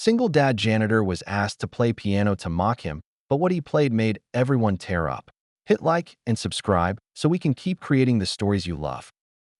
Single dad Janitor was asked to play piano to mock him, but what he played made everyone tear up. Hit like and subscribe so we can keep creating the stories you love.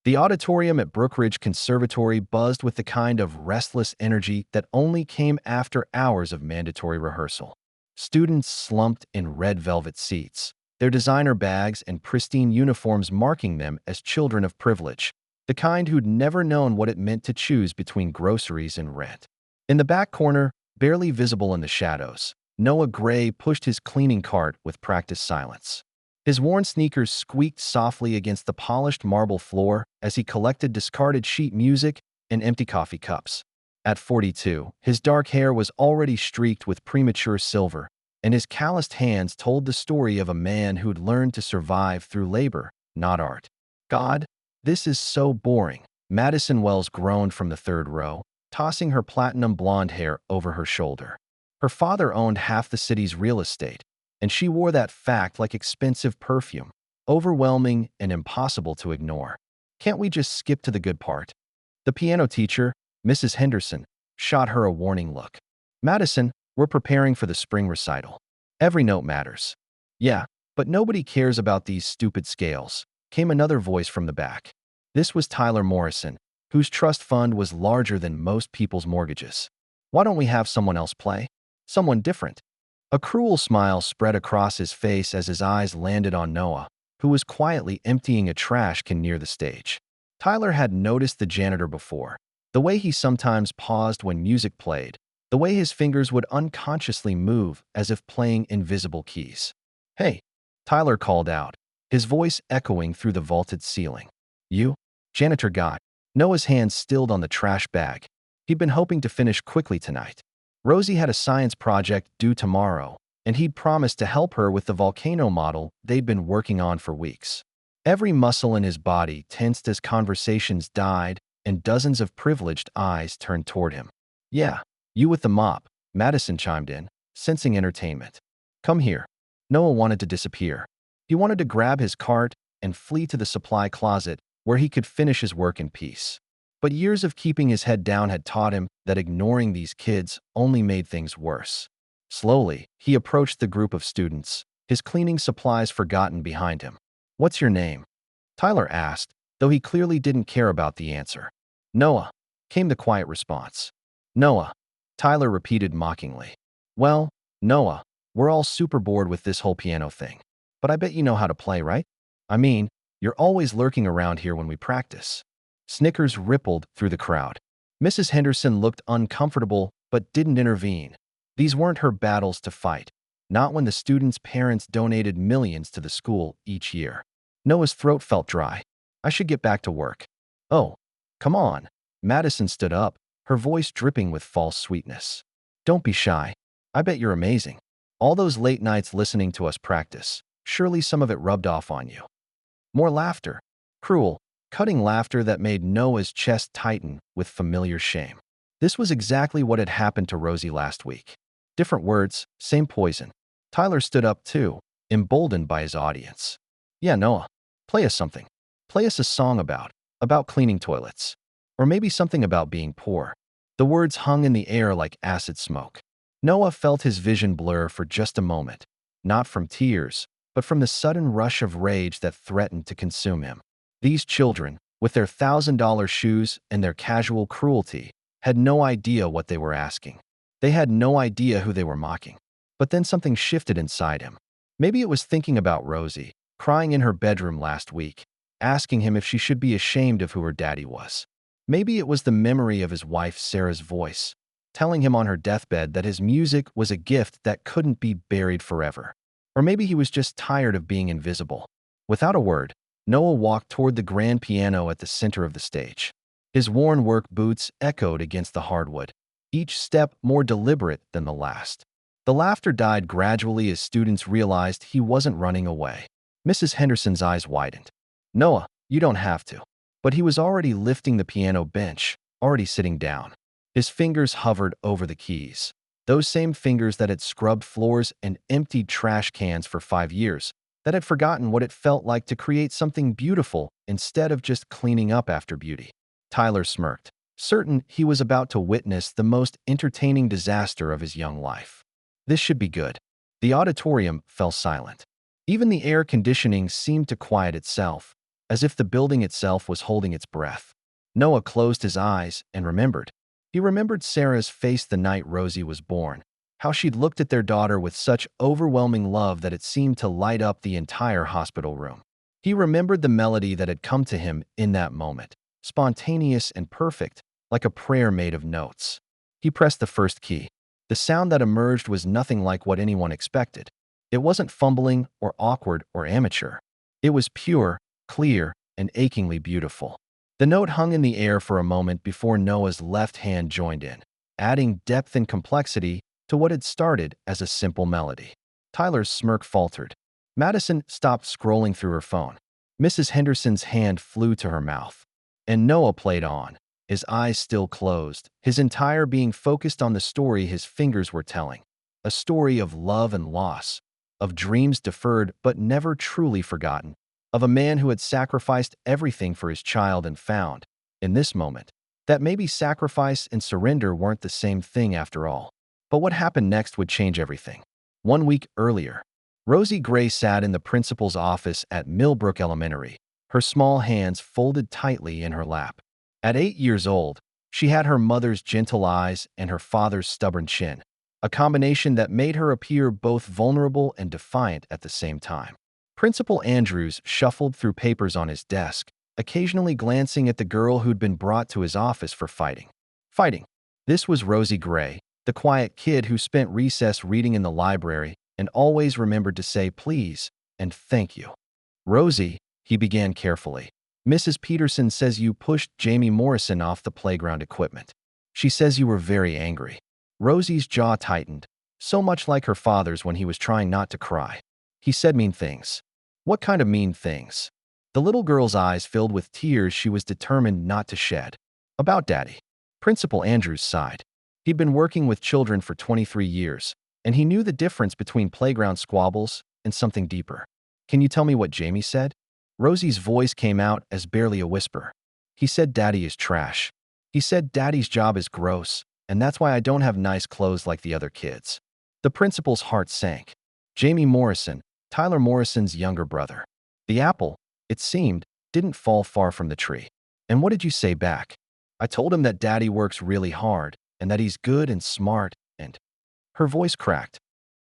The auditorium at Brookridge Conservatory buzzed with the kind of restless energy that only came after hours of mandatory rehearsal. Students slumped in red velvet seats, their designer bags and pristine uniforms marking them as children of privilege, the kind who'd never known what it meant to choose between groceries and rent. In the back corner, barely visible in the shadows, Noah Gray pushed his cleaning cart with practiced silence. His worn sneakers squeaked softly against the polished marble floor as he collected discarded sheet music and empty coffee cups. At 42, his dark hair was already streaked with premature silver, and his calloused hands told the story of a man who'd learned to survive through labor, not art. God, this is so boring, Madison Wells groaned from the third row, tossing her platinum blonde hair over her shoulder. Her father owned half the city's real estate, and she wore that fact like expensive perfume, overwhelming and impossible to ignore. Can't we just skip to the good part? The piano teacher, Mrs. Henderson, shot her a warning look. Madison, we're preparing for the spring recital. Every note matters. Yeah, but nobody cares about these stupid scales, came another voice from the back. This was Tyler Morrison, whose trust fund was larger than most people's mortgages. Why don't we have someone else play? Someone different. A cruel smile spread across his face as his eyes landed on Noah, who was quietly emptying a trash can near the stage. Tyler had noticed the janitor before, the way he sometimes paused when music played, the way his fingers would unconsciously move as if playing invisible keys. Hey, Tyler called out, his voice echoing through the vaulted ceiling. You? Janitor got. Noah's hands stilled on the trash bag. He'd been hoping to finish quickly tonight. Rosie had a science project due tomorrow, and he'd promised to help her with the volcano model they'd been working on for weeks. Every muscle in his body tensed as conversations died and dozens of privileged eyes turned toward him. Yeah, you with the mop, Madison chimed in, sensing entertainment. Come here. Noah wanted to disappear. He wanted to grab his cart and flee to the supply closet where he could finish his work in peace. But years of keeping his head down had taught him that ignoring these kids only made things worse. Slowly, he approached the group of students, his cleaning supplies forgotten behind him. What's your name? Tyler asked, though he clearly didn't care about the answer. Noah, came the quiet response. Noah, Tyler repeated mockingly. Well, Noah, we're all super bored with this whole piano thing. But I bet you know how to play, right? I mean, you're always lurking around here when we practice. Snickers rippled through the crowd. Mrs. Henderson looked uncomfortable but didn't intervene. These weren't her battles to fight, not when the students' parents donated millions to the school each year. Noah's throat felt dry. I should get back to work. Oh, come on. Madison stood up, her voice dripping with false sweetness. Don't be shy. I bet you're amazing. All those late nights listening to us practice, surely some of it rubbed off on you. More laughter. Cruel, cutting laughter that made Noah's chest tighten with familiar shame. This was exactly what had happened to Rosie last week. Different words, same poison. Tyler stood up too, emboldened by his audience. Yeah, Noah, play us something. Play us a song about cleaning toilets. Or maybe something about being poor. The words hung in the air like acid smoke. Noah felt his vision blur for just a moment, not from tears, but from the sudden rush of rage that threatened to consume him. These children, with their $1,000 shoes and their casual cruelty, had no idea what they were asking. They had no idea who they were mocking. But then something shifted inside him. Maybe it was thinking about Rosie, crying in her bedroom last week, asking him if she should be ashamed of who her daddy was. Maybe it was the memory of his wife Sarah's voice, telling him on her deathbed that his music was a gift that couldn't be buried forever. Or maybe he was just tired of being invisible. Without a word, Noah walked toward the grand piano at the center of the stage. His worn work boots echoed against the hardwood, each step more deliberate than the last. The laughter died gradually as students realized he wasn't running away. Mrs. Henderson's eyes widened. Noah, you don't have to. But he was already lifting the piano bench, already sitting down. His fingers hovered over the keys. Those same fingers that had scrubbed floors and emptied trash cans for 5 years, that had forgotten what it felt like to create something beautiful instead of just cleaning up after beauty. Tyler smirked, certain he was about to witness the most entertaining disaster of his young life. This should be good. The auditorium fell silent. Even the air conditioning seemed to quiet itself, as if the building itself was holding its breath. Noah closed his eyes and remembered. He remembered Sarah's face the night Rosie was born, how she'd looked at their daughter with such overwhelming love that it seemed to light up the entire hospital room. He remembered the melody that had come to him in that moment, spontaneous and perfect, like a prayer made of notes. He pressed the first key. The sound that emerged was nothing like what anyone expected. It wasn't fumbling or awkward or amateur. It was pure, clear, and achingly beautiful. The note hung in the air for a moment before Noah's left hand joined in, adding depth and complexity to what had started as a simple melody. Tyler's smirk faltered. Madison stopped scrolling through her phone. Mrs. Henderson's hand flew to her mouth. And Noah played on, his eyes still closed, his entire being focused on the story his fingers were telling. A story of love and loss, of dreams deferred but never truly forgotten, of a man who had sacrificed everything for his child and found, in this moment, that maybe sacrifice and surrender weren't the same thing after all. But what happened next would change everything. 1 week earlier, Rosie Gray sat in the principal's office at Millbrook Elementary, her small hands folded tightly in her lap. At 8 years old, she had her mother's gentle eyes and her father's stubborn chin, a combination that made her appear both vulnerable and defiant at the same time. Principal Andrews shuffled through papers on his desk, occasionally glancing at the girl who'd been brought to his office for fighting. This was Rosie Gray, the quiet kid who spent recess reading in the library and always remembered to say please and thank you. Rosie, he began carefully. Mrs. Peterson says you pushed Jamie Morrison off the playground equipment. She says you were very angry. Rosie's jaw tightened, so much like her father's when he was trying not to cry. He said mean things. What kind of mean things? The little girl's eyes filled with tears she was determined not to shed. About Daddy. Principal Andrews sighed. He'd been working with children for 23 years, and he knew the difference between playground squabbles and something deeper. Can you tell me what Jamie said? Rosie's voice came out as barely a whisper. He said Daddy is trash. He said Daddy's job is gross, and that's why I don't have nice clothes like the other kids. The principal's heart sank. Jamie Morrison, Tyler Morrison's younger brother. The apple, it seemed, didn't fall far from the tree. And what did you say back? I told him that Daddy works really hard, and that he's good and smart, and... Her voice cracked.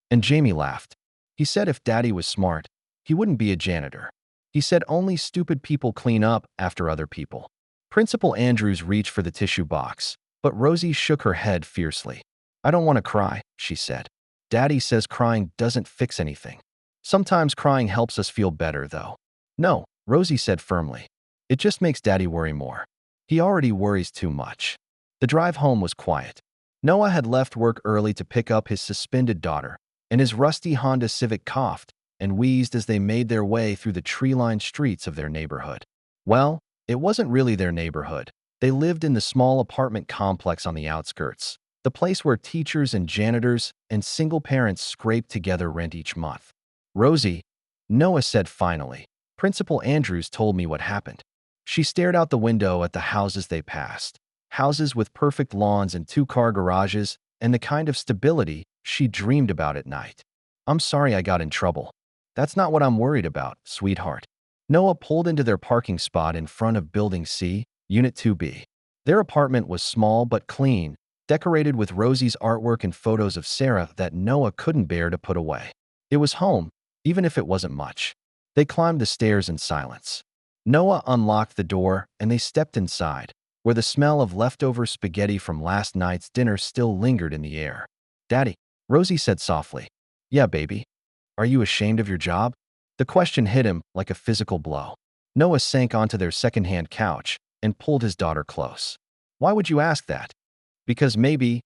And Jamie laughed. He said if Daddy was smart, he wouldn't be a janitor. He said only stupid people clean up after other people. Principal Andrews reached for the tissue box, but Rosie shook her head fiercely. I don't want to cry, she said. Daddy says crying doesn't fix anything. Sometimes crying helps us feel better, though. No, Rosie said firmly. It just makes Daddy worry more. He already worries too much. The drive home was quiet. Noah had left work early to pick up his suspended daughter, and his rusty Honda Civic coughed and wheezed as they made their way through the tree-lined streets of their neighborhood. Well, it wasn't really their neighborhood. They lived in the small apartment complex on the outskirts, the place where teachers and janitors and single parents scraped together rent each month. Rosie, Noah said finally, Principal Andrews told me what happened. She stared out the window at the houses they passed, houses with perfect lawns and two-car garages and the kind of stability she dreamed about at night. I'm sorry I got in trouble. That's not what I'm worried about, sweetheart. Noah pulled into their parking spot in front of Building C, Unit 2B. Their apartment was small but clean, decorated with Rosie's artwork and photos of Sarah that Noah couldn't bear to put away. It was home, even if it wasn't much. They climbed the stairs in silence. Noah unlocked the door and they stepped inside, where the smell of leftover spaghetti from last night's dinner still lingered in the air. Daddy, Rosie said softly. Yeah, baby. Are you ashamed of your job? The question hit him like a physical blow. Noah sank onto their second-hand couch and pulled his daughter close. Why would you ask that? Because maybe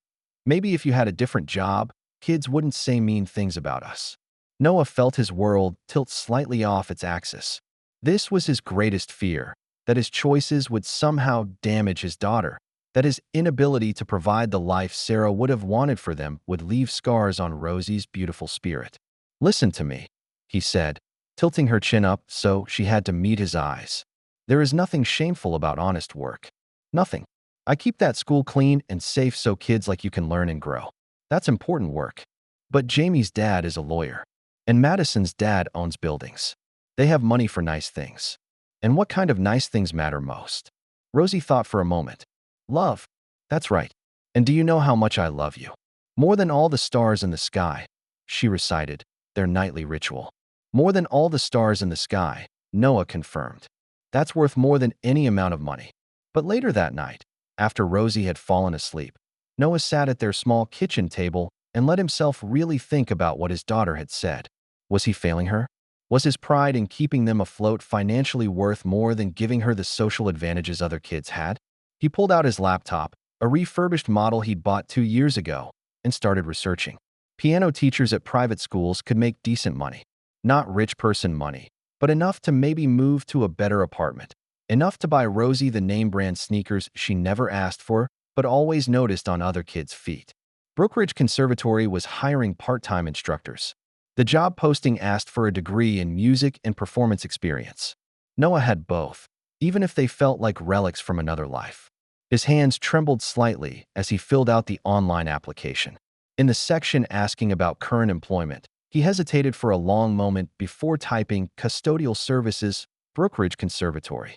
if you had a different job, kids wouldn't say mean things about us. Noah felt his world tilt slightly off its axis. This was his greatest fear, that his choices would somehow damage his daughter, that his inability to provide the life Sarah would have wanted for them would leave scars on Rosie's beautiful spirit. Listen to me, he said, tilting her chin up so she had to meet his eyes. There is nothing shameful about honest work. Nothing. I keep that school clean and safe so kids like you can learn and grow. That's important work. But Jamie's dad is a lawyer, and Madison's dad owns buildings. They have money for nice things. And what kind of nice things matter most? Rosie thought for a moment. Love. That's right. And do you know how much I love you? More than all the stars in the sky, she recited, their nightly ritual. More than all the stars in the sky, Noah confirmed. That's worth more than any amount of money. But later that night, after Rosie had fallen asleep, Noah sat at their small kitchen table and let himself really think about what his daughter had said. Was he failing her? Was his pride in keeping them afloat financially worth more than giving her the social advantages other kids had? He pulled out his laptop, a refurbished model he'd bought 2 years ago, and started researching. Piano teachers at private schools could make decent money. Not rich person money, but enough to maybe move to a better apartment. Enough to buy Rosie the name brand sneakers she never asked for, but always noticed on other kids' feet. Brookridge Conservatory was hiring part-time instructors. The job posting asked for a degree in music and performance experience. Noah had both, even if they felt like relics from another life. His hands trembled slightly as he filled out the online application. In the section asking about current employment, he hesitated for a long moment before typing custodial services, Brookridge Conservatory.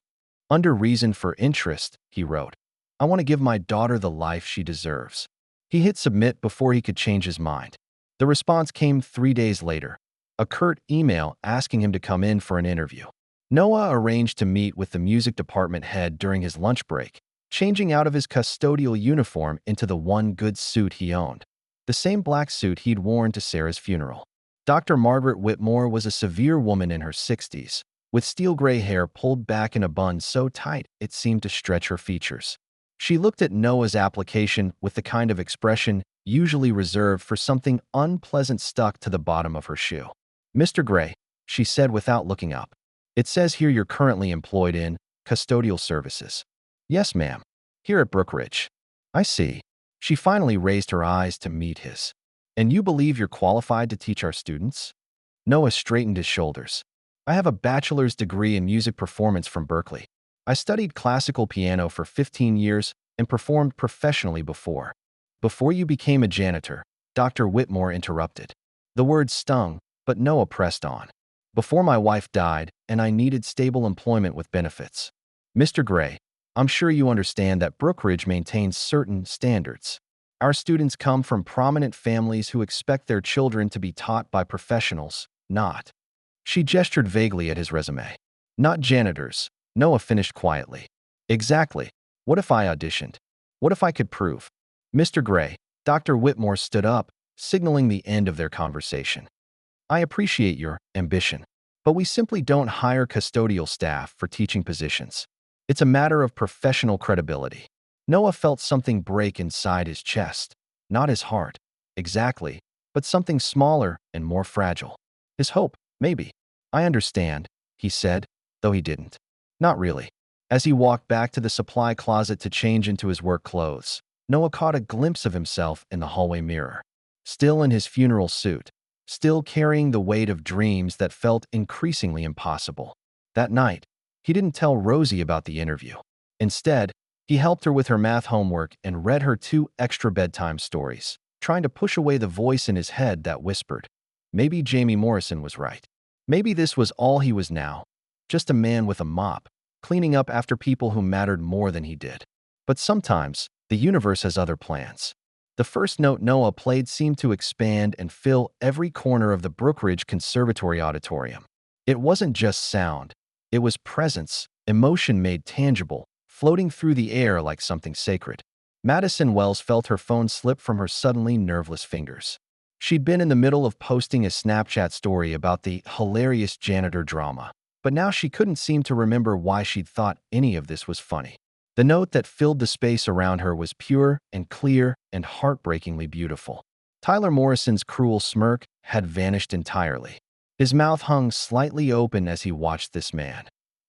Under reason for interest, he wrote, I want to give my daughter the life she deserves. He hit submit before he could change his mind. The response came 3 days later, a curt email asking him to come in for an interview. Noah arranged to meet with the music department head during his lunch break, changing out of his custodial uniform into the one good suit he owned, the same black suit he'd worn to Sarah's funeral. Dr. Margaret Whitmore was a severe woman in her 60s, with steel gray hair pulled back in a bun so tight it seemed to stretch her features. She looked at Noah's application with the kind of expression usually reserved for something unpleasant stuck to the bottom of her shoe. Mr. Gray, she said without looking up, it says here you're currently employed in custodial services. Yes, ma'am. Here at Brookridge. I see. She finally raised her eyes to meet his. And you believe you're qualified to teach our students? Noah straightened his shoulders. I have a bachelor's degree in music performance from Berkeley. I studied classical piano for 15 years and performed professionally before. Before you became a janitor, Dr. Whitmore interrupted. The word stung, but Noah pressed on. Before my wife died, and I needed stable employment with benefits. Mr. Gray, I'm sure you understand that Brookridge maintains certain standards. Our students come from prominent families who expect their children to be taught by professionals, not. She gestured vaguely at his resume. Not janitors, Noah finished quietly. Exactly. What if I auditioned? What if I could prove? Mr. Gray, Dr. Whitmore stood up, signaling the end of their conversation. I appreciate your ambition, but we simply don't hire custodial staff for teaching positions. It's a matter of professional credibility. Noah felt something break inside his chest, not his heart, exactly, but something smaller and more fragile. His hope, maybe. I understand, he said, though he didn't. Not really. As he walked back to the supply closet to change into his work clothes, Noah caught a glimpse of himself in the hallway mirror. Still in his funeral suit, still carrying the weight of dreams that felt increasingly impossible. That night, he didn't tell Rosie about the interview. Instead, he helped her with her math homework and read her 2 extra bedtime stories, trying to push away the voice in his head that whispered, maybe Jamie Morrison was right. Maybe this was all he was now, just a man with a mop, cleaning up after people who mattered more than he did. But sometimes, the universe has other plans. The first note Noah played seemed to expand and fill every corner of the Brookridge Conservatory auditorium. It wasn't just sound. It was presence, emotion made tangible, floating through the air like something sacred. Madison Wells felt her phone slip from her suddenly nerveless fingers. She'd been in the middle of posting a Snapchat story about the hilarious janitor drama, but now she couldn't seem to remember why she'd thought any of this was funny. The note that filled the space around her was pure and clear and heartbreakingly beautiful. Tyler Morrison's cruel smirk had vanished entirely. His mouth hung slightly open as he watched this man.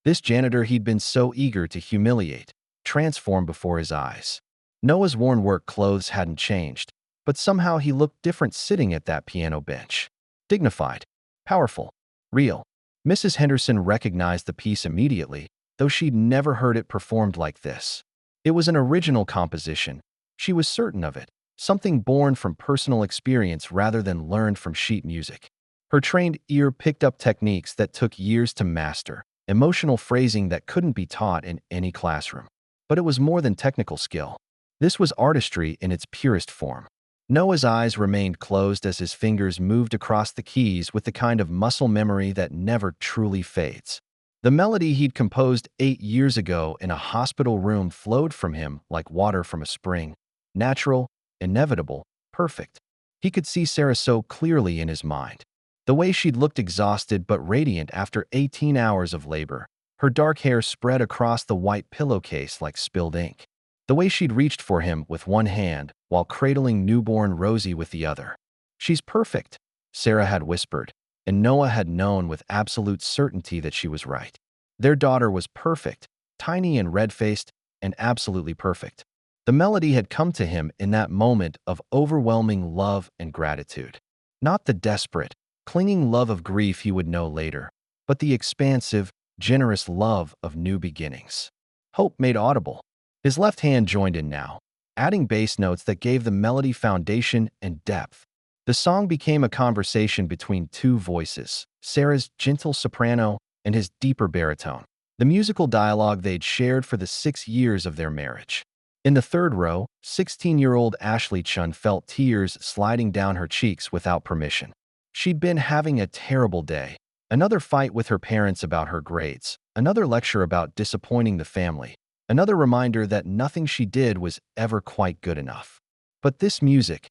This janitor he'd been so eager to humiliate, transformed before his eyes. Noah's worn work clothes hadn't changed, but somehow he looked different sitting at that piano bench. Dignified, powerful, real. Mrs. Henderson recognized the piece immediately, though she'd never heard it performed like this. It was an original composition. She was certain of it, something born from personal experience rather than learned from sheet music. Her trained ear picked up techniques that took years to master, emotional phrasing that couldn't be taught in any classroom. But it was more than technical skill. This was artistry in its purest form. Noah's eyes remained closed as his fingers moved across the keys with the kind of muscle memory that never truly fades. The melody he'd composed 8 years ago in a hospital room flowed from him like water from a spring. Natural, inevitable, perfect. He could see Sarah so clearly in his mind. The way she'd looked exhausted but radiant after 18 hours of labor, her dark hair spread across the white pillowcase like spilled ink. The way she'd reached for him with one hand while cradling newborn Rosie with the other. "She's perfect," Sarah had whispered, and Noah had known with absolute certainty that she was right. Their daughter was perfect, tiny and red-faced, and absolutely perfect. The melody had come to him in that moment of overwhelming love and gratitude. Not the desperate, clinging love of grief he would know later, but the expansive, generous love of new beginnings. Hope made audible. His left hand joined in now, adding bass notes that gave the melody foundation and depth. The song became a conversation between two voices, Sarah's gentle soprano and his deeper baritone, the musical dialogue they'd shared for the 6 years of their marriage. In the third row, 16-year-old Ashley Chun felt tears sliding down her cheeks without permission. She'd been having a terrible day. Another fight with her parents about her grades, another lecture about disappointing the family, another reminder that nothing she did was ever quite good enough. But this music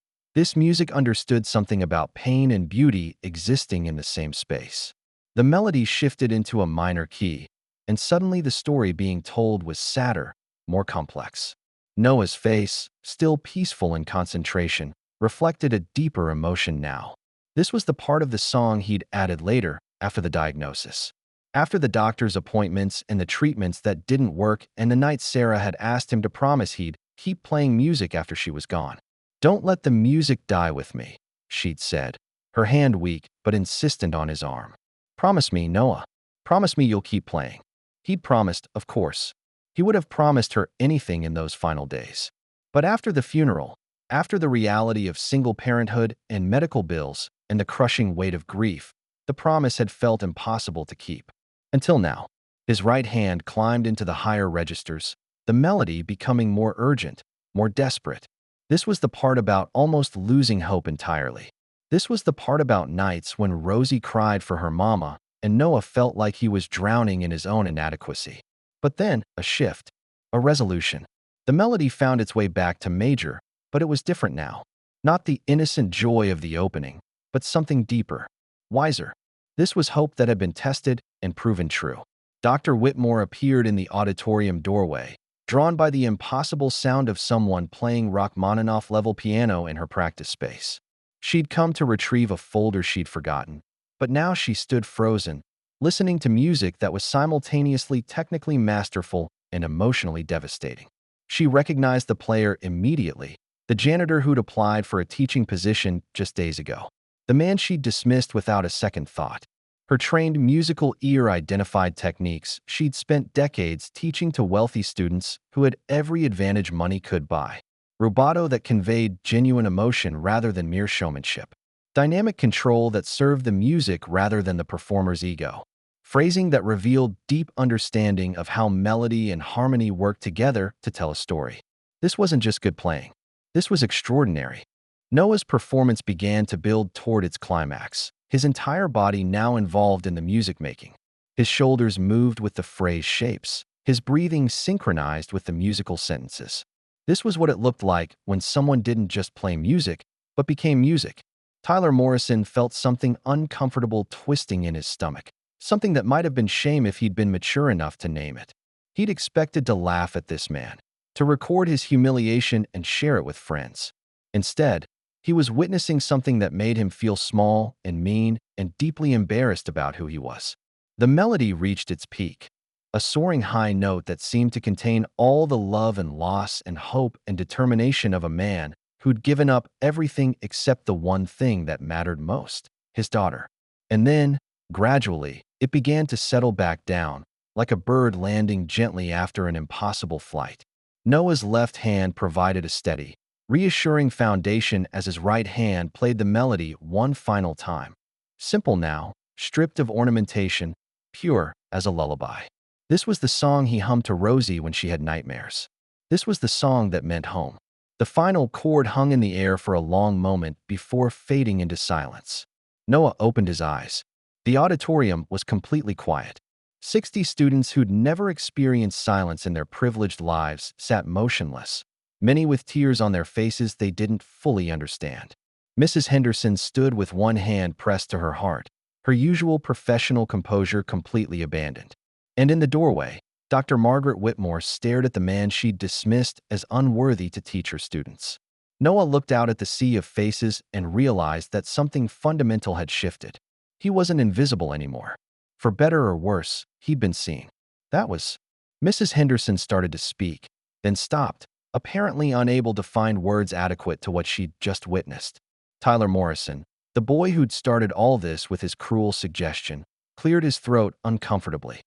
understood something about pain and beauty existing in the same space. The melody shifted into a minor key, and suddenly the story being told was sadder, more complex. Noah's face, still peaceful in concentration, reflected a deeper emotion now. This was the part of the song he'd added later, after the diagnosis. After the doctor's appointments and the treatments that didn't work and the night Sarah had asked him to promise he'd keep playing music after she was gone. "Don't let the music die with me," she'd said, her hand weak but insistent on his arm. "Promise me, Noah. Promise me you'll keep playing." He'd promised, of course. He would have promised her anything in those final days. But after the funeral, after the reality of single parenthood and medical bills and the crushing weight of grief, the promise had felt impossible to keep. Until now, his right hand climbed into the higher registers, the melody becoming more urgent, more desperate. This was the part about almost losing hope entirely. This was the part about nights when Rosie cried for her mama and Noah felt like he was drowning in his own inadequacy. But then, a shift, a resolution. The melody found its way back to major, but it was different now. Not the innocent joy of the opening, but something deeper, wiser. This was hope that had been tested and proven true. Dr. Whitmore appeared in the auditorium doorway, drawn by the impossible sound of someone playing Rachmaninoff-level piano in her practice space. She'd come to retrieve a folder she'd forgotten, but now she stood frozen, listening to music that was simultaneously technically masterful and emotionally devastating. She recognized the player immediately, the janitor who'd applied for a teaching position just days ago. The man she'd dismissed without a second thought. Her trained musical ear identified techniques she'd spent decades teaching to wealthy students who had every advantage money could buy. Rubato that conveyed genuine emotion rather than mere showmanship. Dynamic control that served the music rather than the performer's ego. Phrasing that revealed deep understanding of how melody and harmony work together to tell a story. This wasn't just good playing. This was extraordinary. Noah's performance began to build toward its climax, his entire body now involved in the music making. His shoulders moved with the phrase shapes, his breathing synchronized with the musical sentences. This was what it looked like when someone didn't just play music, but became music. Tyler Morrison felt something uncomfortable twisting in his stomach, something that might have been shame if he'd been mature enough to name it. He'd expected to laugh at this man, to record his humiliation and share it with friends. Instead, he was witnessing something that made him feel small and mean and deeply embarrassed about who he was. The melody reached its peak, a soaring high note that seemed to contain all the love and loss and hope and determination of a man who'd given up everything except the one thing that mattered most, his daughter. And then, gradually, it began to settle back down, like a bird landing gently after an impossible flight. Noah's left hand provided a steady, reassuring foundation as his right hand played the melody one final time. Simple now, stripped of ornamentation, pure as a lullaby. This was the song he hummed to Rosie when she had nightmares. This was the song that meant home. The final chord hung in the air for a long moment before fading into silence. Noah opened his eyes. The auditorium was completely quiet. 60 students who'd never experienced silence in their privileged lives sat motionless, many with tears on their faces they didn't fully understand. Mrs. Henderson stood with one hand pressed to her heart, her usual professional composure completely abandoned. And in the doorway, Dr. Margaret Whitmore stared at the man she'd dismissed as unworthy to teach her students. Noah looked out at the sea of faces and realized that something fundamental had shifted. He wasn't invisible anymore. For better or worse, he'd been seen. That was. Mrs. Henderson started to speak, then stopped, apparently unable to find words adequate to what she'd just witnessed. Tyler Morrison, the boy who'd started all this with his cruel suggestion, cleared his throat uncomfortably.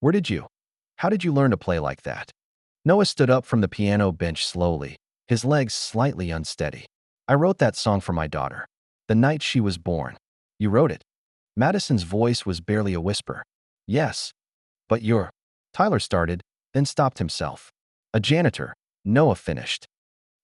How did you learn to play like that? Noah stood up from the piano bench slowly, his legs slightly unsteady. I wrote that song for my daughter, the night she was born. You wrote it? Madison's voice was barely a whisper. Yes. But you're. Tyler started, then stopped himself. A janitor, Noah finished.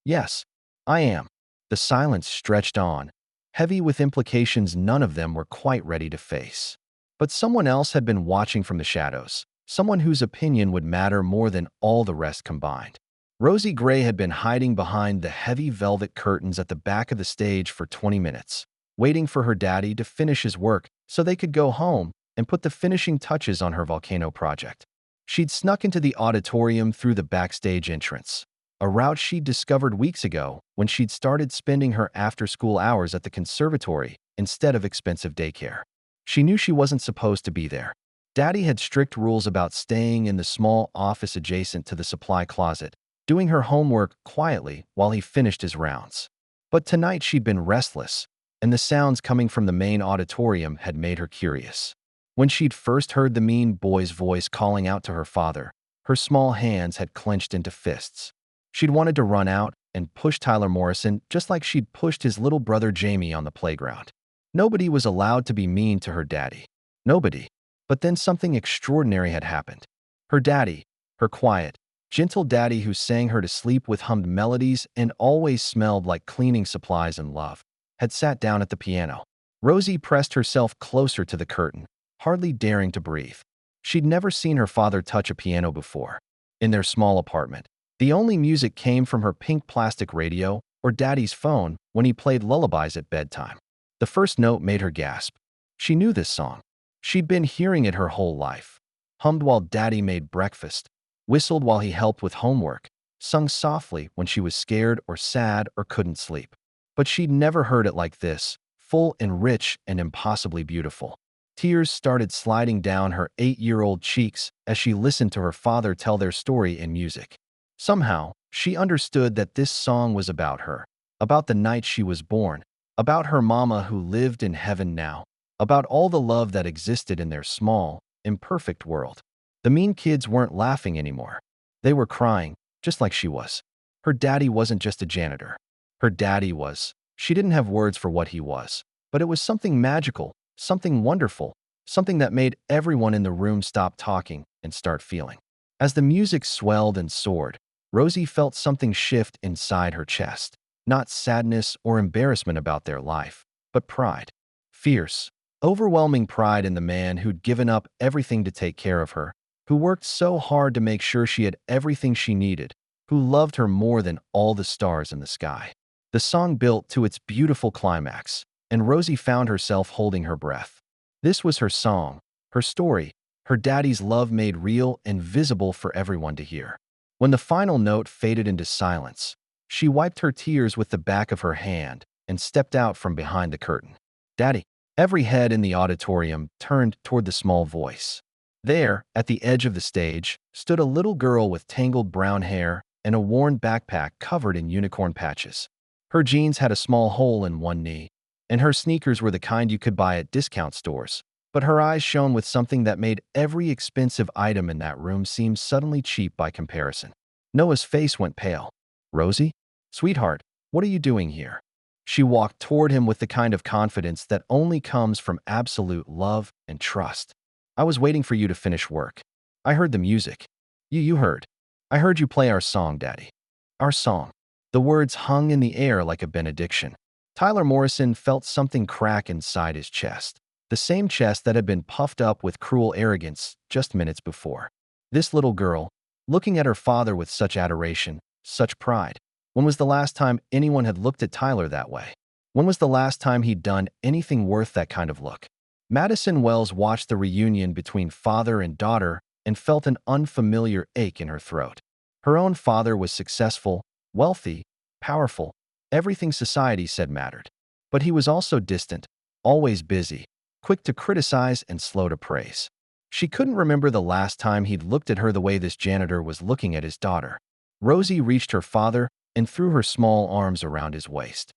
Yes, I am. The silence stretched on, heavy with implications none of them were quite ready to face. But someone else had been watching from the shadows, someone whose opinion would matter more than all the rest combined. Rosie Gray had been hiding behind the heavy velvet curtains at the back of the stage for 20 minutes, waiting for her daddy to finish his work so they could go home and put the finishing touches on her volcano project. She'd snuck into the auditorium through the backstage entrance, a route she'd discovered weeks ago when she'd started spending her after-school hours at the conservatory instead of expensive daycare. She knew she wasn't supposed to be there. Daddy had strict rules about staying in the small office adjacent to the supply closet, doing her homework quietly while he finished his rounds. But tonight she'd been restless, and the sounds coming from the main auditorium had made her curious. When she'd first heard the mean boy's voice calling out to her father, her small hands had clenched into fists. She'd wanted to run out and push Tyler Morrison just like she'd pushed his little brother Jamie on the playground. Nobody was allowed to be mean to her daddy. Nobody. But then something extraordinary had happened. Her daddy, her quiet, gentle daddy who sang her to sleep with hummed melodies and always smelled like cleaning supplies and love, had sat down at the piano. Rosie pressed herself closer to the curtain, hardly daring to breathe. She'd never seen her father touch a piano before. In their small apartment, the only music came from her pink plastic radio or Daddy's phone when he played lullabies at bedtime. The first note made her gasp. She knew this song. She'd been hearing it her whole life. Hummed while Daddy made breakfast, whistled while he helped with homework, sung softly when she was scared or sad or couldn't sleep. But she'd never heard it like this, full and rich and impossibly beautiful. Tears started sliding down her 8-year-old cheeks as she listened to her father tell their story in music. Somehow, she understood that this song was about her, about the night she was born, about her mama who lived in heaven now, about all the love that existed in their small, imperfect world. The mean kids weren't laughing anymore. They were crying, just like she was. Her daddy wasn't just a janitor. Her daddy was. She didn't have words for what he was, but it was something magical, something wonderful, something that made everyone in the room stop talking and start feeling. As the music swelled and soared, Rosie felt something shift inside her chest. Not sadness or embarrassment about their life, but pride. Fierce, overwhelming pride in the man who'd given up everything to take care of her, who worked so hard to make sure she had everything she needed, who loved her more than all the stars in the sky. The song built to its beautiful climax, and Rosie found herself holding her breath. This was her song, her story, her daddy's love made real and visible for everyone to hear. When the final note faded into silence, she wiped her tears with the back of her hand and stepped out from behind the curtain. Daddy. Every head in the auditorium turned toward the small voice. There, at the edge of the stage, stood a little girl with tangled brown hair and a worn backpack covered in unicorn patches. Her jeans had a small hole in one knee, and her sneakers were the kind you could buy at discount stores. But her eyes shone with something that made every expensive item in that room seem suddenly cheap by comparison. Noah's face went pale. Rosie? Sweetheart, what are you doing here? She walked toward him with the kind of confidence that only comes from absolute love and trust. I was waiting for you to finish work. I heard the music. You heard. I heard you play our song, Daddy. Our song. The words hung in the air like a benediction. Tyler Morrison felt something crack inside his chest. The same chest that had been puffed up with cruel arrogance just minutes before. This little girl, looking at her father with such adoration, such pride. When was the last time anyone had looked at Tyler that way? When was the last time he'd done anything worth that kind of look? Madison Wells watched the reunion between father and daughter and felt an unfamiliar ache in her throat. Her own father was successful, wealthy, powerful, everything society said mattered. But he was also distant, always busy, quick to criticize and slow to praise. She couldn't remember the last time he'd looked at her the way this janitor was looking at his daughter. Rosie reached her father and threw her small arms around his waist.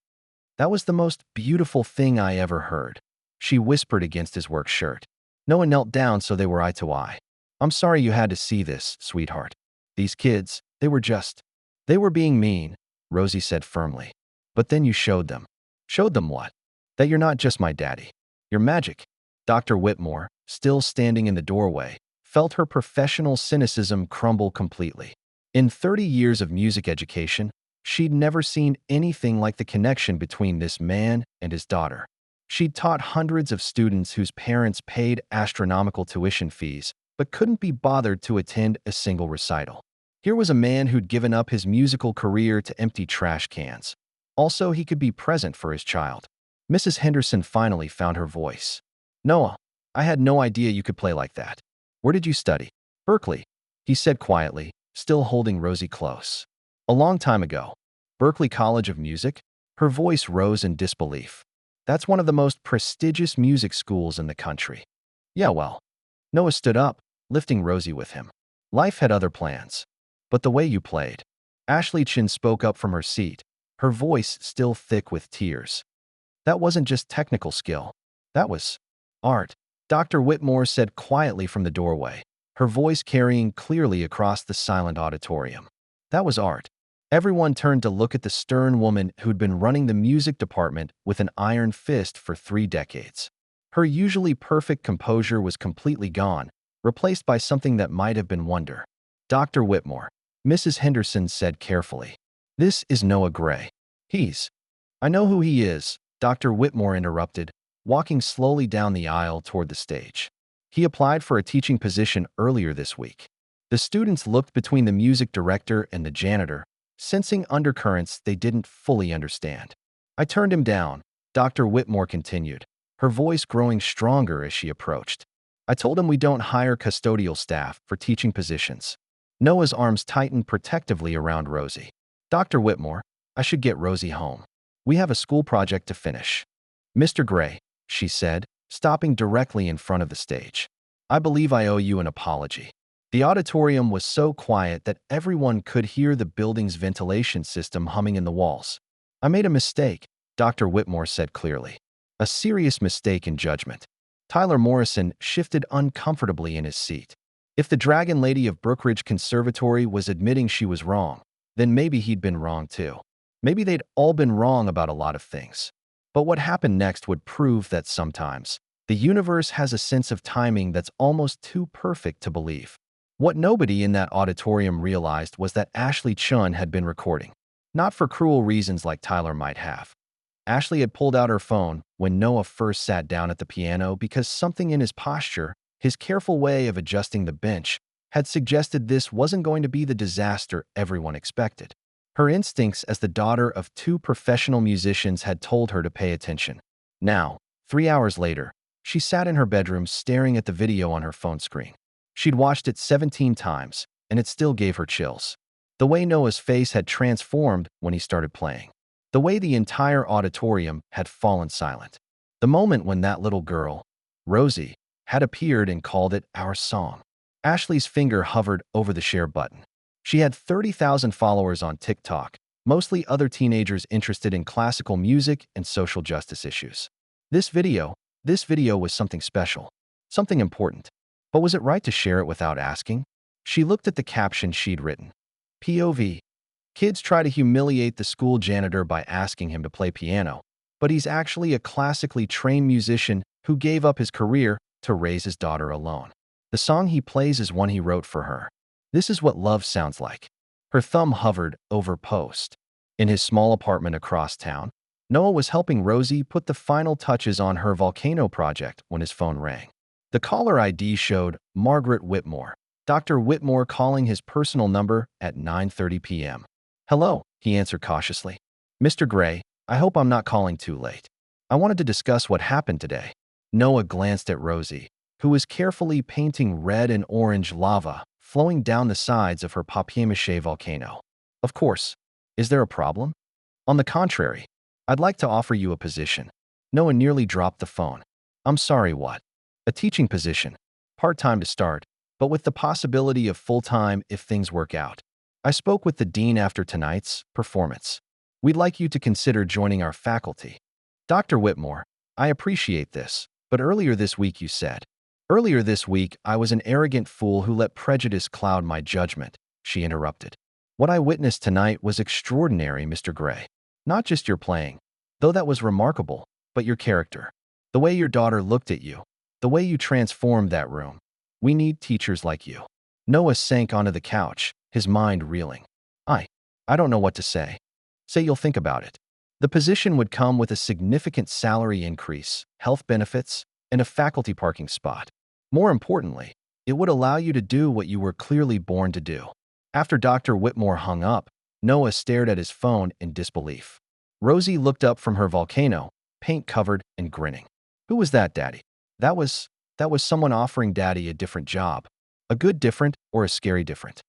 That was the most beautiful thing I ever heard, she whispered against his work shirt. Noah knelt down so they were eye to eye. I'm sorry you had to see this, sweetheart. These kids, they were being mean, Rosie said firmly. But then you showed them. Showed them what? That you're not just my daddy. You're magic. Dr. Whitmore, still standing in the doorway, felt her professional cynicism crumble completely. In 30 years of music education, she'd never seen anything like the connection between this man and his daughter. She'd taught hundreds of students whose parents paid astronomical tuition fees but couldn't be bothered to attend a single recital. Here was a man who'd given up his musical career to empty trash cans. Also, he could be present for his child. Mrs. Henderson finally found her voice. Noah, I had no idea you could play like that. Where did you study? Berkeley, he said quietly, still holding Rosie close. A long time ago. Berkeley College of Music? Her voice rose in disbelief. That's one of the most prestigious music schools in the country. Yeah, well. Noah stood up, lifting Rosie with him. Life had other plans. But the way you played. Ashley Chin spoke up from her seat, her voice still thick with tears. That wasn't just technical skill. That was art, Dr. Whitmore said quietly from the doorway, her voice carrying clearly across the silent auditorium. That was art. Everyone turned to look at the stern woman who'd been running the music department with an iron fist for 3 decades. Her usually perfect composure was completely gone, replaced by something that might have been wonder. Dr. Whitmore, Mrs. Henderson said carefully. This is Noah Gray. I know who he is, Dr. Whitmore interrupted, walking slowly down the aisle toward the stage. He applied for a teaching position earlier this week. The students looked between the music director and the janitor, sensing undercurrents they didn't fully understand. I turned him down, Dr. Whitmore continued, her voice growing stronger as she approached. I told him we don't hire custodial staff for teaching positions. Noah's arms tightened protectively around Rosie. Dr. Whitmore, I should get Rosie home. We have a school project to finish. Mr. Gray, she said, stopping directly in front of the stage. I believe I owe you an apology. The auditorium was so quiet that everyone could hear the building's ventilation system humming in the walls. I made a mistake, Dr. Whitmore said clearly. A serious mistake in judgment. Tyler Morrison shifted uncomfortably in his seat. If the Dragon Lady of Brookridge Conservatory was admitting she was wrong, then maybe he'd been wrong too. Maybe they'd all been wrong about a lot of things. But what happened next would prove that sometimes the universe has a sense of timing that's almost too perfect to believe. What nobody in that auditorium realized was that Ashley Chun had been recording. Not for cruel reasons like Tyler might have. Ashley had pulled out her phone when Noah first sat down at the piano because something in his posture, his careful way of adjusting the bench, had suggested this wasn't going to be the disaster everyone expected. Her instincts as the daughter of 2 professional musicians had told her to pay attention. Now, 3 hours later, she sat in her bedroom staring at the video on her phone screen. She'd watched it 17 times, and it still gave her chills. The way Noah's face had transformed when he started playing. The way the entire auditorium had fallen silent. The moment when that little girl, Rosie, had appeared and called it our song. Ashley's finger hovered over the share button. She had 30,000 followers on TikTok, mostly other teenagers interested in classical music and social justice issues. This video was something special, something important. But was it right to share it without asking? She looked at the caption she'd written. POV. Kids try to humiliate the school janitor by asking him to play piano, but he's actually a classically trained musician who gave up his career to raise his daughter alone. The song he plays is one he wrote for her. This is what love sounds like. Her thumb hovered over post. In his small apartment across town, Noah was helping Rosie put the final touches on her volcano project when his phone rang. The caller ID showed Margaret Whitmore, Dr. Whitmore calling his personal number at 9:30 p.m. "Hello," he answered cautiously. "Mr. Gray, I hope I'm not calling too late. I wanted to discuss what happened today." Noah glanced at Rosie, who was carefully painting red and orange lava flowing down the sides of her papier-mâché volcano. "Of course. Is there a problem?" "On the contrary, I'd like to offer you a position." Noah nearly dropped the phone. "I'm sorry, what?" "A teaching position. Part-time to start, but with the possibility of full-time if things work out. I spoke with the dean after tonight's performance. We'd like you to consider joining our faculty." "Dr. Whitmore, I appreciate this, but earlier this week you said." "Earlier this week, I was an arrogant fool who let prejudice cloud my judgment," she interrupted. "What I witnessed tonight was extraordinary, Mr. Gray. Not just your playing, though that was remarkable, but your character. The way your daughter looked at you, the way you transformed that room. We need teachers like you." Noah sank onto the couch, his mind reeling. I don't know what to say." "Say you'll think about it." The position would come with a significant salary increase, health benefits, and a faculty parking spot. More importantly, it would allow you to do what you were clearly born to do. After Dr. Whitmore hung up, Noah stared at his phone in disbelief. Rosie looked up from her volcano, paint-covered and grinning. "Who was that, Daddy?" That was someone offering Daddy a different job. A good different or a scary different?"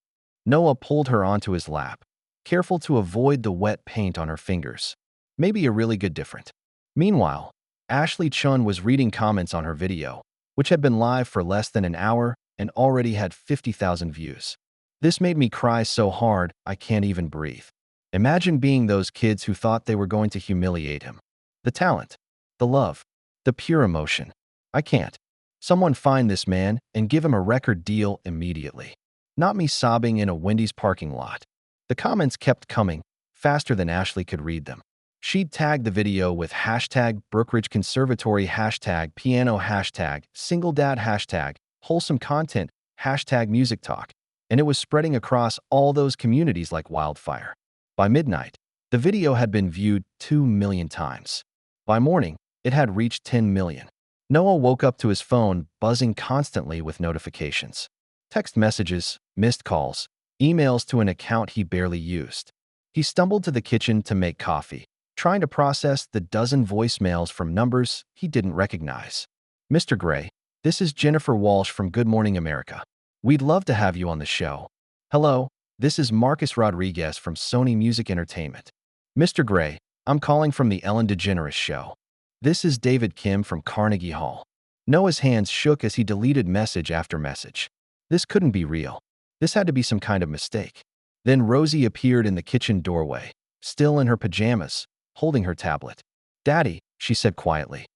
Noah pulled her onto his lap, careful to avoid the wet paint on her fingers. "Maybe a really good different." Meanwhile, Ashley Chun was reading comments on her video, which had been live for less than an hour and already had 50,000 views. "This made me cry so hard I can't even breathe. Imagine being those kids who thought they were going to humiliate him. The talent, the love, the pure emotion. I can't. Someone find this man and give him a record deal immediately." Not me sobbing in a Wendy's parking lot. The comments kept coming, faster than Ashley could read them. She'd tagged the video with hashtag Brookridge Conservatory, hashtag piano, hashtag single dad, hashtag wholesome content, hashtag music talk, and it was spreading across all those communities like wildfire. By midnight, the video had been viewed 2 million times. By morning, it had reached 10 million. Noah woke up to his phone buzzing constantly with notifications. Text messages, missed calls, emails to an account he barely used. He stumbled to the kitchen to make coffee, trying to process the dozen voicemails from numbers he didn't recognize. "Mr. Gray, this is Jennifer Walsh from Good Morning America. We'd love to have you on the show." "Hello, this is Marcus Rodriguez from Sony Music Entertainment." "Mr. Gray, I'm calling from the Ellen DeGeneres Show." "This is David Kim from Carnegie Hall." Noah's hands shook as he deleted message after message. This couldn't be real. This had to be some kind of mistake. Then Rosie appeared in the kitchen doorway, still in her pajamas, holding her tablet. "Daddy," she said quietly,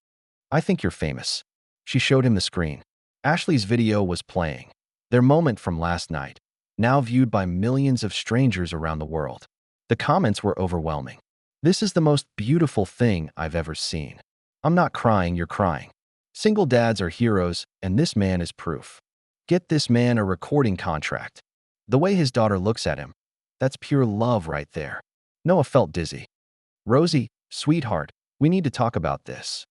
"I think you're famous." She showed him the screen. Ashley's video was playing, their moment from last night, now viewed by millions of strangers around the world. The comments were overwhelming. "This is the most beautiful thing I've ever seen. I'm not crying, you're crying. Single dads are heroes, and this man is proof. Get this man a recording contract. The way his daughter looks at him, that's pure love right there." Noah felt dizzy. "Rosie, sweetheart, we need to talk about this."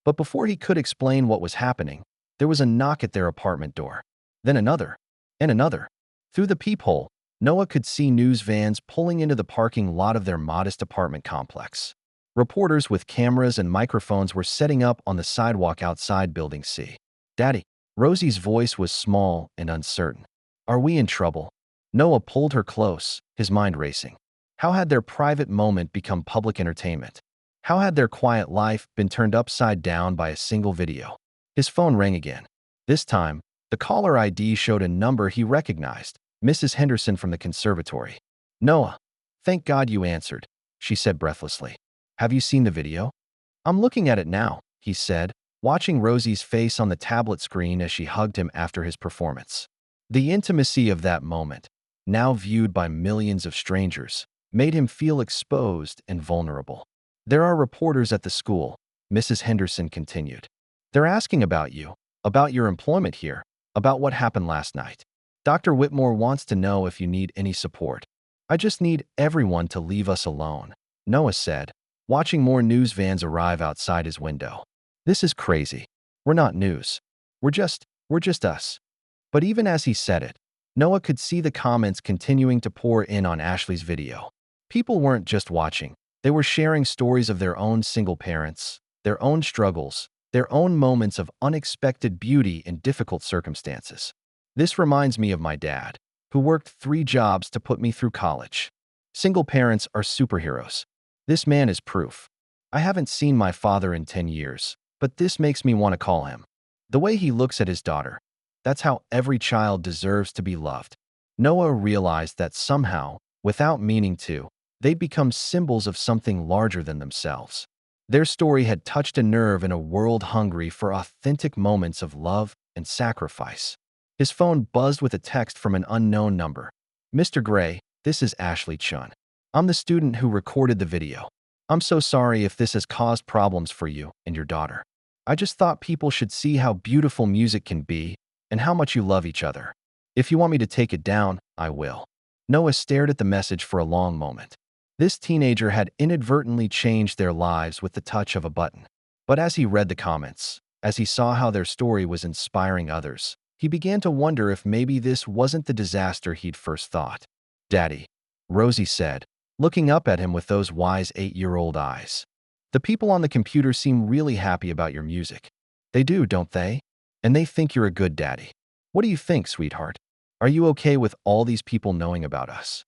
But before he could explain what was happening, there was a knock at their apartment door. Then another, and another. Through the peephole, Noah could see news vans pulling into the parking lot of their modest apartment complex. Reporters with cameras and microphones were setting up on the sidewalk outside Building C. "Daddy." Rosie's voice was small and uncertain. "Are we in trouble?" Noah pulled her close, his mind racing. How had their private moment become public entertainment? How had their quiet life been turned upside down by a single video? His phone rang again. This time, the caller ID showed a number he recognized, Mrs. Henderson from the conservatory. "Noah, thank God you answered," she said breathlessly. "Have you seen the video?" "I'm looking at it now," he said, watching Rosie's face on the tablet screen as she hugged him after his performance. The intimacy of that moment. now viewed by millions of strangers, made him feel exposed and vulnerable. There are reporters at the school, Mrs. Henderson continued. They're asking about you, about your employment here, about what happened last night. Dr. Whitmore wants to know if you need any support. I just need everyone to leave us alone, Noah said, watching more news vans arrive outside his window. This is crazy. We're not news. We're just us. But even as he said it, Noah could see the comments continuing to pour in on Ashley's video. People weren't just watching. They were sharing stories of their own single parents, their own struggles, their own moments of unexpected beauty in difficult circumstances. This reminds me of my dad, who worked 3 jobs to put me through college. Single parents are superheroes. This man is proof. I haven't seen my father in 10 years, but this makes me want to call him. The way he looks at his daughter, that's how every child deserves to be loved. Noah realized that somehow, without meaning to, they'd become symbols of something larger than themselves. Their story had touched a nerve in a world hungry for authentic moments of love and sacrifice. His phone buzzed with a text from an unknown number. Mr. Gray, this is Ashley Chun. I'm the student who recorded the video. I'm so sorry if this has caused problems for you and your daughter. I just thought people should see how beautiful music can be and how much you love each other. If you want me to take it down, I will. Noah stared at the message for a long moment. This teenager had inadvertently changed their lives with the touch of a button. But as he read the comments, as he saw how their story was inspiring others, he began to wonder if maybe this wasn't the disaster he'd first thought. Daddy, Rosie said, looking up at him with those wise 8-year-old eyes. The people on the computer seem really happy about your music. They do, don't they? And they think you're a good daddy. What do you think, sweetheart? Are you okay with all these people knowing about us?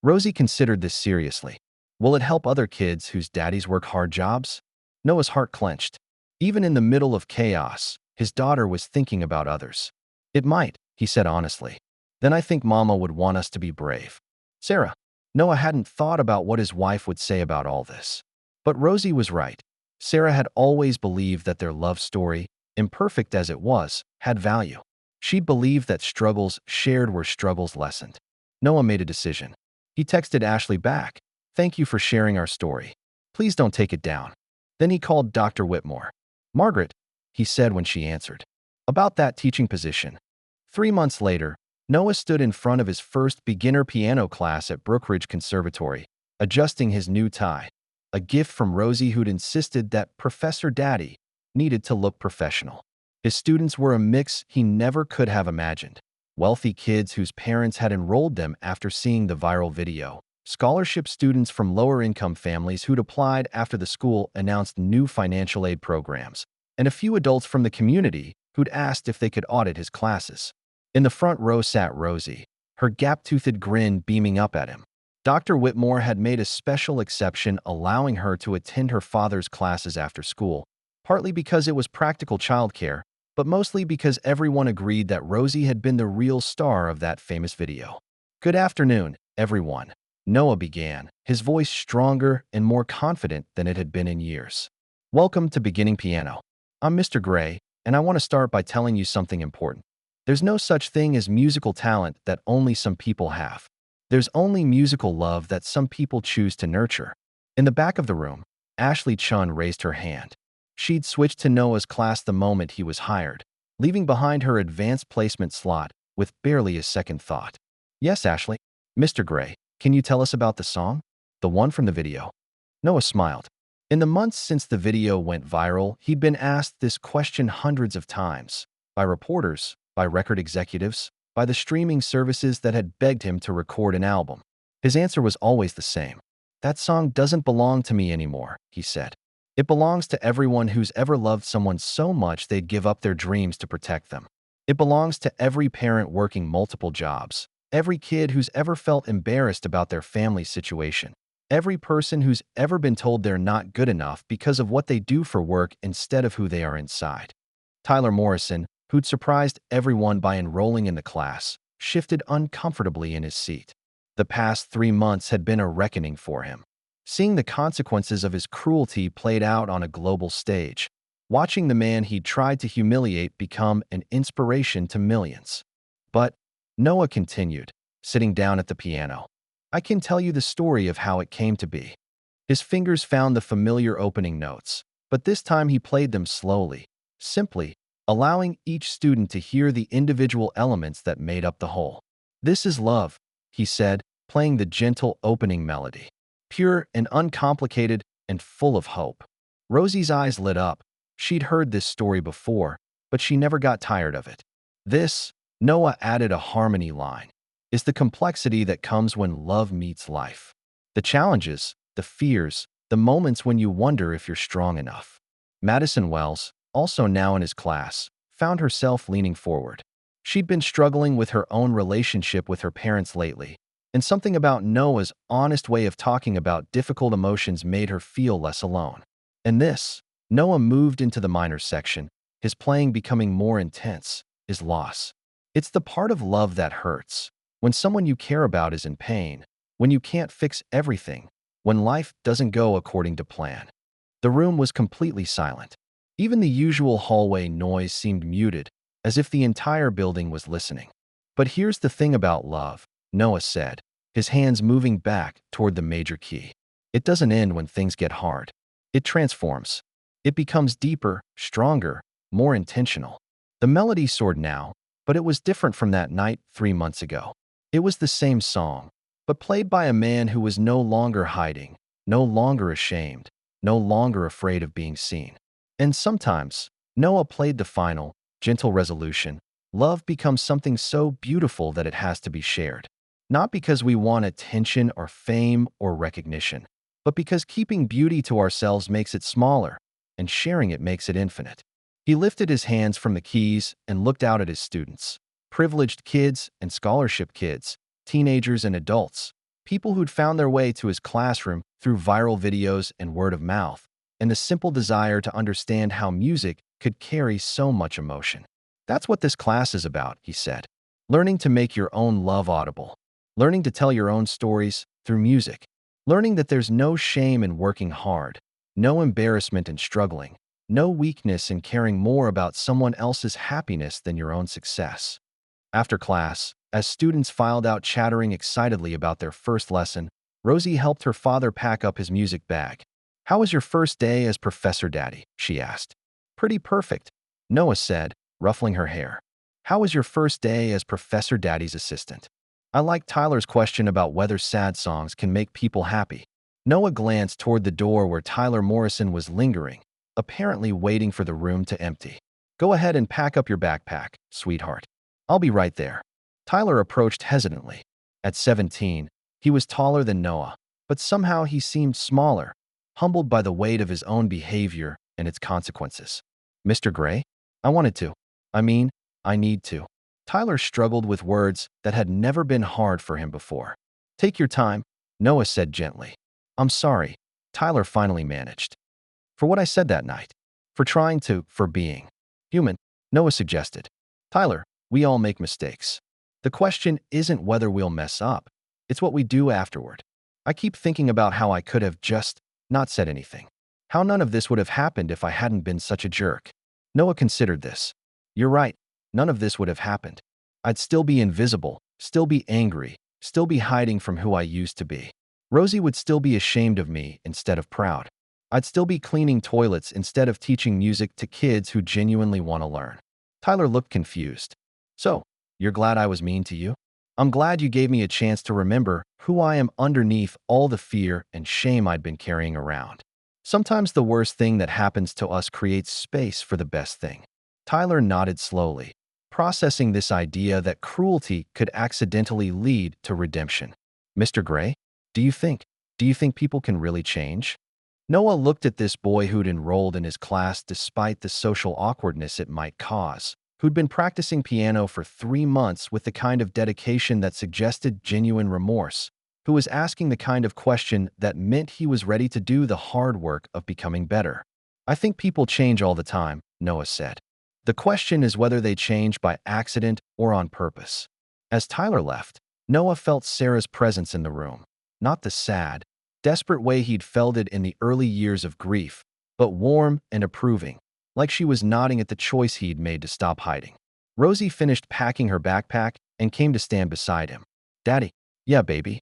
Rosie considered this seriously. Will it help other kids whose daddies work hard jobs? Noah's heart clenched. Even in the middle of chaos, his daughter was thinking about others. It might, he said honestly. Then I think Mama would want us to be brave. Sarah. Noah hadn't thought about what his wife would say about all this. But Rosie was right. Sarah had always believed that their love story, imperfect as it was, had value. She believed that struggles shared were struggles lessened. Noah made a decision. He texted Ashley back. Thank you for sharing our story. Please don't take it down. Then he called Dr. Whitmore. Margaret, he said when she answered. About that teaching position. 3 months later, Noah stood in front of his first beginner piano class at Brookridge Conservatory, adjusting his new tie. A gift from Rosie who'd insisted that Professor Daddy needed to look professional. His students were a mix he never could have imagined. Wealthy kids whose parents had enrolled them after seeing the viral video. Scholarship students from lower-income families who'd applied after the school announced new financial aid programs. And a few adults from the community who'd asked if they could audit his classes. In the front row sat Rosie, her gap-toothed grin beaming up at him. Dr. Whitmore had made a special exception allowing her to attend her father's classes after school, partly because it was practical childcare, but mostly because everyone agreed that Rosie had been the real star of that famous video. Good afternoon, everyone, Noah began, his voice stronger and more confident than it had been in years. Welcome to Beginning Piano. I'm Mr. Gray, and I want to start by telling you something important. There's no such thing as musical talent that only some people have. There's only musical love that some people choose to nurture. In the back of the room, Ashley Chun raised her hand. She'd switched to Noah's class the moment he was hired, leaving behind her advanced placement slot with barely a second thought. Yes, Ashley. Mr. Gray, can you tell us about the song? The one from the video? Noah smiled. In the months since the video went viral, he'd been asked this question hundreds of times, by reporters, by record executives, by the streaming services that had begged him to record an album. His answer was always the same. That song doesn't belong to me anymore, he said. It belongs to everyone who's ever loved someone so much they'd give up their dreams to protect them. It belongs to every parent working multiple jobs, every kid who's ever felt embarrassed about their family's situation, every person who's ever been told they're not good enough because of what they do for work instead of who they are inside. Tyler Morrison, who'd surprised everyone by enrolling in the class, shifted uncomfortably in his seat. The past 3 months had been a reckoning for him. Seeing the consequences of his cruelty played out on a global stage, watching the man he'd tried to humiliate become an inspiration to millions. But, Noah continued, sitting down at the piano. I can tell you the story of how it came to be. His fingers found the familiar opening notes, but this time he played them slowly, simply, allowing each student to hear the individual elements that made up the whole. "This is love," he said, playing the gentle opening melody. Pure and uncomplicated and full of hope. Rosie's eyes lit up. She'd heard this story before, but she never got tired of it. "This," Noah added a harmony line, "is the complexity that comes when love meets life. The challenges, the fears, the moments when you wonder if you're strong enough." Madison Wells, also now in his class, found herself leaning forward. She'd been struggling with her own relationship with her parents lately, and something about Noah's honest way of talking about difficult emotions made her feel less alone. And this, Noah moved into the minor section, his playing becoming more intense, his loss. It's the part of love that hurts, when someone you care about is in pain, when you can't fix everything, when life doesn't go according to plan. The room was completely silent. Even the usual hallway noise seemed muted, as if the entire building was listening. "But here's the thing about love," Noah said, his hands moving back toward the major key. "It doesn't end when things get hard. It transforms. It becomes deeper, stronger, more intentional." The melody soared now, but it was different from that night 3 months ago. It was the same song, but played by a man who was no longer hiding, no longer ashamed, no longer afraid of being seen. And sometimes, Noah played the final, gentle resolution. Love becomes something so beautiful that it has to be shared. Not because we want attention or fame or recognition, but because keeping beauty to ourselves makes it smaller, and sharing it makes it infinite. He lifted his hands from the keys and looked out at his students. Privileged kids and scholarship kids, teenagers and adults, people who'd found their way to his classroom through viral videos and word of mouth, and the simple desire to understand how music could carry so much emotion. "That's what this class is about," he said. "Learning to make your own love audible. Learning to tell your own stories through music. Learning that there's no shame in working hard, no embarrassment in struggling, no weakness in caring more about someone else's happiness than your own success." After class, as students filed out chattering excitedly about their first lesson, Rosie helped her father pack up his music bag. "How was your first day as Professor Daddy?" she asked. "Pretty perfect," Noah said, ruffling her hair. "How was your first day as Professor Daddy's assistant?" "I like Tyler's question about whether sad songs can make people happy." Noah glanced toward the door where Tyler Morrison was lingering, apparently waiting for the room to empty. "Go ahead and pack up your backpack, sweetheart. I'll be right there." Tyler approached hesitantly. At 17, he was taller than Noah, but somehow he seemed smaller, humbled by the weight of his own behavior and its consequences. "Mr. Gray? I wanted to. I need to." Tyler struggled with words that had never been hard for him before. "Take your time," Noah said gently. "I'm sorry," Tyler finally managed. "For what I said that night. For being human," Noah suggested. "Tyler, we all make mistakes. The question isn't whether we'll mess up, it's what we do afterward. I keep thinking about how I could have just not said anything. How none of this would have happened if I hadn't been such a jerk." Noah considered this. "You're right, none of this would have happened. I'd still be invisible, still be angry, still be hiding from who I used to be. Rosie would still be ashamed of me instead of proud. I'd still be cleaning toilets instead of teaching music to kids who genuinely want to learn." Tyler looked confused. "So, you're glad I was mean to you?" "I'm glad you gave me a chance to remember who I am underneath all the fear and shame I'd been carrying around. Sometimes the worst thing that happens to us creates space for the best thing." Tyler nodded slowly, processing this idea that cruelty could accidentally lead to redemption. "Mr. Gray, do you think people can really change?" Noah looked at this boy who'd enrolled in his class despite the social awkwardness it might cause, who'd been practicing piano for 3 months with the kind of dedication that suggested genuine remorse, who was asking the kind of question that meant he was ready to do the hard work of becoming better. "I think people change all the time," Noah said. "The question is whether they change by accident or on purpose." As Tyler left, Noah felt Sarah's presence in the room, not the sad, desperate way he'd felt it in the early years of grief, but warm and approving, like she was nodding at the choice he'd made to stop hiding. Rosie finished packing her backpack and came to stand beside him. Daddy, yeah, baby.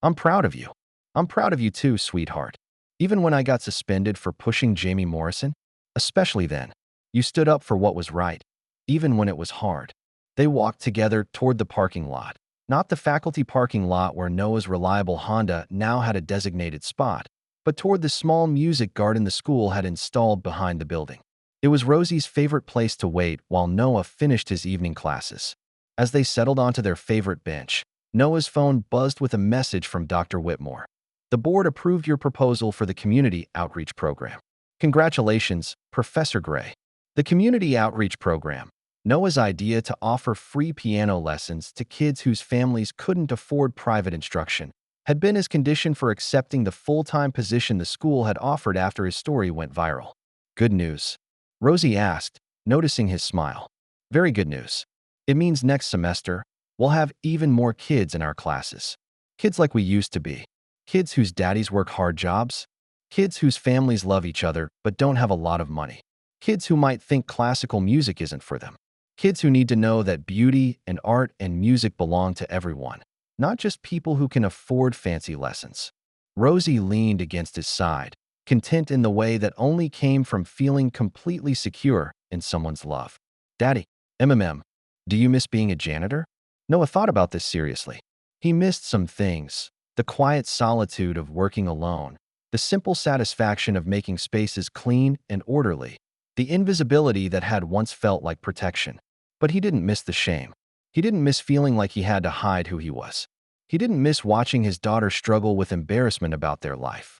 I'm proud of you. I'm proud of you too, sweetheart. Even when I got suspended for pushing Jamie Morrison, especially then, you stood up for what was right, even when it was hard. They walked together toward the parking lot, not the faculty parking lot where Noah's reliable Honda now had a designated spot, but toward the small music garden the school had installed behind the building. It was Rosie's favorite place to wait while Noah finished his evening classes. As they settled onto their favorite bench, Noah's phone buzzed with a message from Dr. Whitmore. The board approved your proposal for the community outreach program. Congratulations, Professor Gray. The community outreach program, Noah's idea to offer free piano lessons to kids whose families couldn't afford private instruction, had been his condition for accepting the full-time position the school had offered after his story went viral. Good news? Rosie asked, noticing his smile. Very good news. It means next semester, we'll have even more kids in our classes. Kids like we used to be. Kids whose daddies work hard jobs. Kids whose families love each other but don't have a lot of money. Kids who might think classical music isn't for them. Kids who need to know that beauty and art and music belong to everyone, not just people who can afford fancy lessons. Rosie leaned against his side, content in the way that only came from feeling completely secure in someone's love. Daddy, do you miss being a janitor? Noah thought about this seriously. He missed some things: the quiet solitude of working alone, the simple satisfaction of making spaces clean and orderly, the invisibility that had once felt like protection. But he didn't miss the shame. He didn't miss feeling like he had to hide who he was. He didn't miss watching his daughter struggle with embarrassment about their life.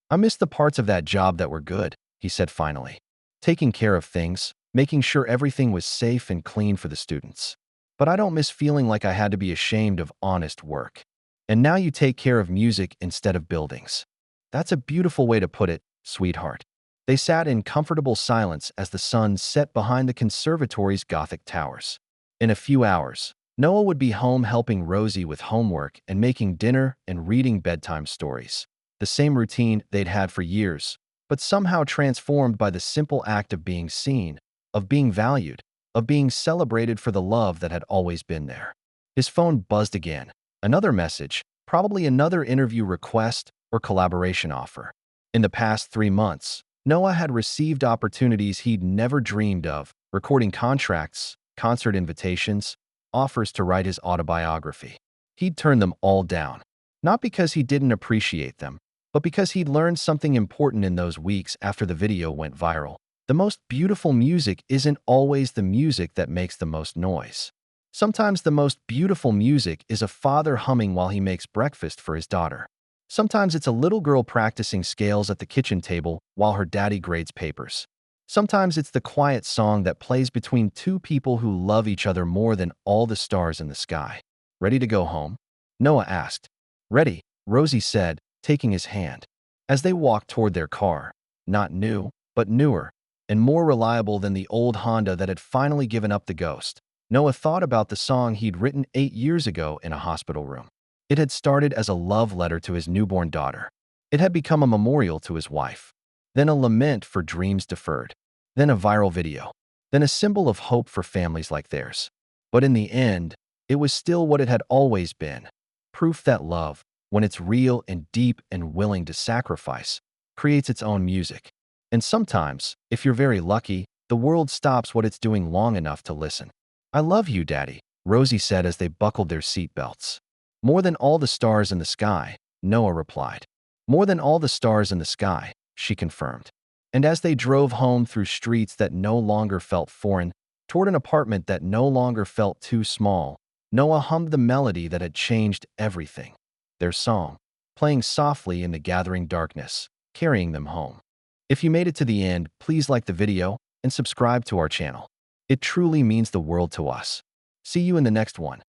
I missed the parts of that job that were good, he said finally. Taking care of things, making sure everything was safe and clean for the students. But I don't miss feeling like I had to be ashamed of honest work. And now you take care of music instead of buildings. That's a beautiful way to put it, sweetheart. They sat in comfortable silence as the sun set behind the conservatory's Gothic towers. In a few hours, Noah would be home helping Rosie with homework and making dinner and reading bedtime stories. The same routine they'd had for years, but somehow transformed by the simple act of being seen, of being valued, of being celebrated for the love that had always been there. His phone buzzed again. Another message, probably another interview request or collaboration offer. In the past 3 months, Noah had received opportunities he'd never dreamed of: recording contracts, concert invitations, offers to write his autobiography. He'd turned them all down, not because he didn't appreciate them, but because he'd learned something important in those weeks after the video went viral. The most beautiful music isn't always the music that makes the most noise. Sometimes the most beautiful music is a father humming while he makes breakfast for his daughter. Sometimes it's a little girl practicing scales at the kitchen table while her daddy grades papers. Sometimes it's the quiet song that plays between two people who love each other more than all the stars in the sky. Ready to go home? Noah asked. Ready, Rosie said, taking his hand. As they walked toward their car, not new, but newer, and more reliable than the old Honda that had finally given up the ghost, Noah thought about the song he'd written 8 years ago in a hospital room. It had started as a love letter to his newborn daughter. It had become a memorial to his wife. Then a lament for dreams deferred. Then a viral video. Then a symbol of hope for families like theirs. But in the end, it was still what it had always been: proof that love, when it's real and deep and willing to sacrifice, creates its own music. And sometimes, if you're very lucky, the world stops what it's doing long enough to listen. I love you, Daddy, Rosie said as they buckled their seatbelts. More than all the stars in the sky, Noah replied. More than all the stars in the sky, she confirmed. And as they drove home through streets that no longer felt foreign, toward an apartment that no longer felt too small, Noah hummed the melody that had changed everything. Their song, playing softly in the gathering darkness, carrying them home. If you made it to the end, please like the video and subscribe to our channel. It truly means the world to us. See you in the next one.